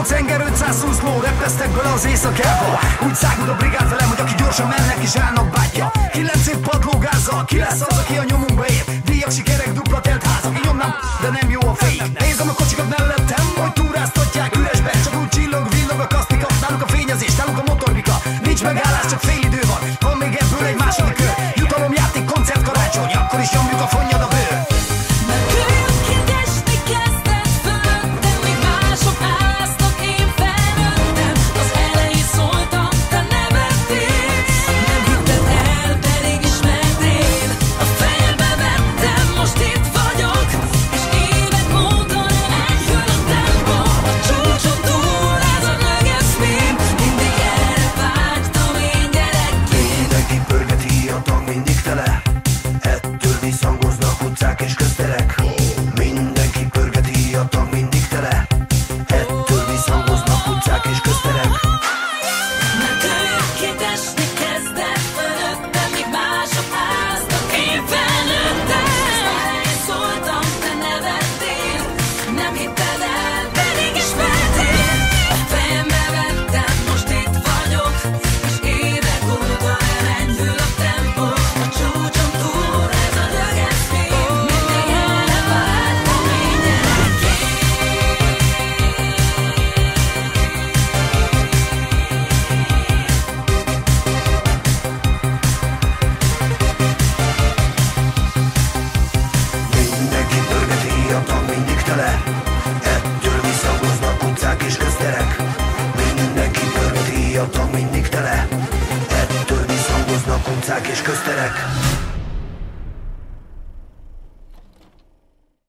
Cenger 520 ló, repesztek bele az éjszakába. Úgy száguld a brigád velem, hogy aki gyorsan mennek és állnak bátya. 9 év padlógázzal, ki lesz az, aki a nyomunkba ér? Díjak, sikerek, dupla telt házak, így nyomnám, de nem jó a fék. Nézem a kocsikat mellettem, hogy túráztatják üresben. Csak úgy csillog, villog a kasztika, nálunk a fényezés, nálunk a motorbika. Nincs megállás, csak fél idő van, van még ebből egy második kör. Jutalomjáték, koncert, karácsony, akkor is nyomjuk a fonnyad a bőr. Ettől visszhangoznak utcák és közterek. Mindenki pörgeti a tag, mindig tele. Ettől visszhangoznak utcák és közterek.